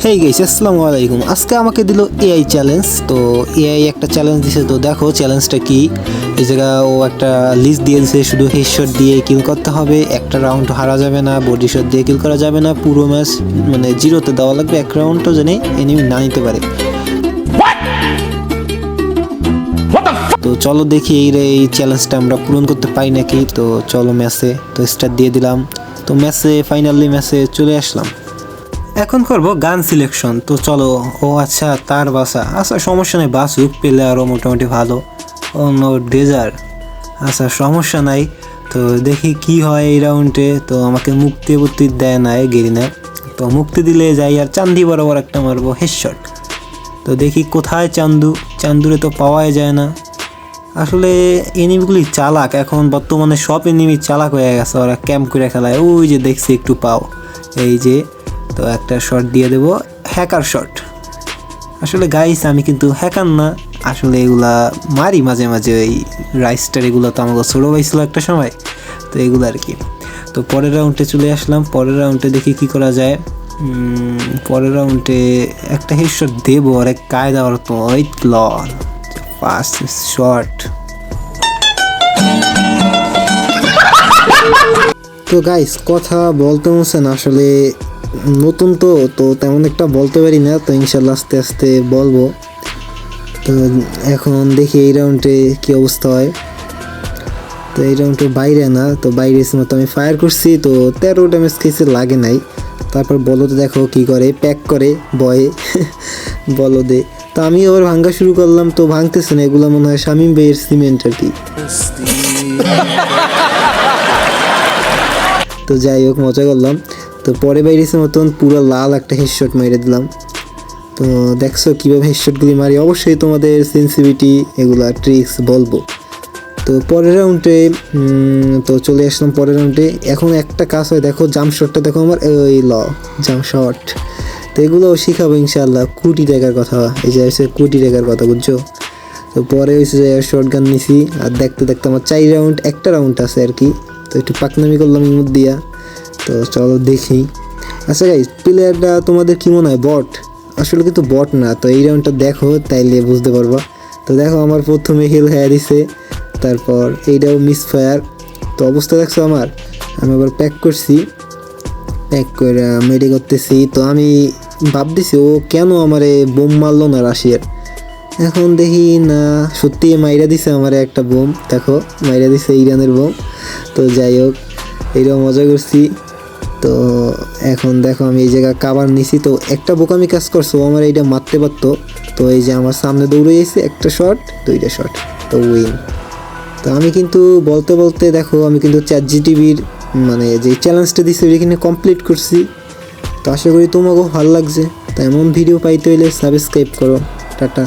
Hey guys, আসসালামু আলাইকুম। আজকে আমাকে দিল এআই চ্যালেঞ্জ। তো এআই একটা চ্যালেঞ্জ দিছে, তো দেখো চ্যালেঞ্জটা কি। এই জায়গা ও একটা লিস্ট দিয়ে দিছে, শুধু হেডশট দিয়ে কিল করতে হবে, একটা রাউন্ড হারা যাবে না, বডি শট দিয়ে কিল করা যাবে না, পুরো ম্যাচ মানে জিরোতে দেওয়া লাগবে, এক রাউন্ডও যেন এনিমি না নিতে পারে। তো চলো দেখি এই চ্যালেঞ্জটা আমরা পূরণ করতে পারি নাকি। তো চলো ম্যাচে তো স্টার্ট দিয়ে দিলাম। তো ফাইনালি ম্যাচে চলে আসলাম। এখন করব গান সিলেকশন। তো চলো। ও আচ্ছা, তার বাসা, আচ্ছা সমস্যা নেই, বাসুক পেলে আরও মোটামুটি ভালো। ও নো ডেজার, আচ্ছা সমস্যা নাই। তো দেখি কি হয় এই রাউন্ডে। তো আমাকে মুক্তি দেয় না গেরিনা। তো মুক্তি দিলে যাই আর চান্দি বরাবর একটা মারবো হেডশট। তো দেখি কোথায় চান্দুরে তো পাওয়াই যায় না। আসলে এনিমিগুলি চালাক, এখন বর্তমানে সব এনিমি চালাক হয়ে গেছে, ওরা ক্যাম্প করে খেলায়। ওই যে দেখছি একটু পাও, এই যে। তো একটা শট দিয়ে দেবো, হ্যাকার শট। আসলে গাইস আমি কিন্তু হ্যাকার না, আসলে এগুলা মারি মাঝে মাঝে। ওই রাইস্টার এগুলো তো আমাকে ছোটো পাইছিল একটা সময়, তো এগুলো আর কি। তো পরের রাউন্ডে চলে আসলাম। পরের রাউন্ডে দেখি কি করা যায়। পরের রাউন্ডে একটা হেডশট দেবো, আর এক কায়দা ওর তো ওই ফার্স্ট শট। তো গাইস কথা বলতে হচ্ছে না, আসলে নতুন তো তেমন একটা বলতে পারি না। তো ইনশাল্লাহ আস্তে আস্তে বলবো। তো এখন দেখি এই রাউন্ডে কী অবস্থা হয়। তো এই রাউন্ডে বাইরে না, তো বাইরে মতো আমি ফায়ার করছি, তো 13 ড্যামেজ খেয়েছে, লাগে নাই। তারপর বলদে দেখো কি করে, প্যাক করে বয়ে বলদে। তো আমি আবার ভাঙ্গা শুরু করলাম, তো ভাঙতেছে না, এগুলো মনে হয় শামিম ভাইয়ের সিমেন্ট আর কি। তো যাই হোক, মজা করলাম। তো পরে বাইরেছে মতন পুরো লাল একটা হেডশট মেরে দিলাম। তো দেখছো কীভাবে হেডশটগুলি মারি, অবশ্যই তোমাদের সেন্সিটিভিটি এগুলা ট্রিক্স বলবো। তো পরের রাউন্ডে তো চলে আসলাম পরের রাউন্ডে। এখন একটা কাজ হয়, দেখো জাম্প শটটা দেখো আমার, ওই জাম্প শট। তো এগুলো শিখাবো ইনশাল্লাহ। কোটি টাকার কথা, এই যে হচ্ছে কোটি টাকার কথা, বুঝছো। তো পরে হয়েছে যে শর্ট গান নিছি, আর দেখতে দেখতে আমার 4 রাউন্ড, একটা রাউন্ড আছে আর কি। তো একটু পাকনামি করলাম ইমুদ দিয়া। তো চলো দেখি। আচ্ছা গাইস, প্লেয়ারটা তোমাদের কি মনে হয় বট? আসলে কিন্তু বট না। তো এই রাউন্ডটা দেখো, তাইলে বুঝতে পারবা। তো দেখো আমার প্রথমে হিল হয়ে দিছে, তারপর এইটাও মিস ফায়ার। তো অবস্থা দেখছো আমার, আমি আবার প্যাক করছি, প্যাক করে মেডি করতেছি। তো আমি ভাবতেছি ও কেন আমারে বোম মারলো না রাশিয়ার। এখন দেখি না, সত্যি মাইরা দিছে আমারে একটা বোম, দেখো মাইরা দিছে ইরানের বোম। তো যাই হোক, এইটাও মজা করছি। তো এখন দেখো আমি এই জায়গায় কাভার নিছি, তো একটা বোকামি কাজ করছো, আমার এইটা মারতে পারতো। তো এই যে আমার সামনে দৌড়ে গেছে, একটা শট, 2টা শট, তো উইন। তো আমি কিন্তু বলতে বলতে দেখো, আমি কিন্তু ChatGPT মানে যে চ্যালেঞ্জটা দিচ্ছি ওইখানে কমপ্লিট করছি। তো আশা করি তোমাকেও ভালো লাগছে। তো এমন ভিডিও পাইতে হলে সাবস্ক্রাইব করো। টাটা।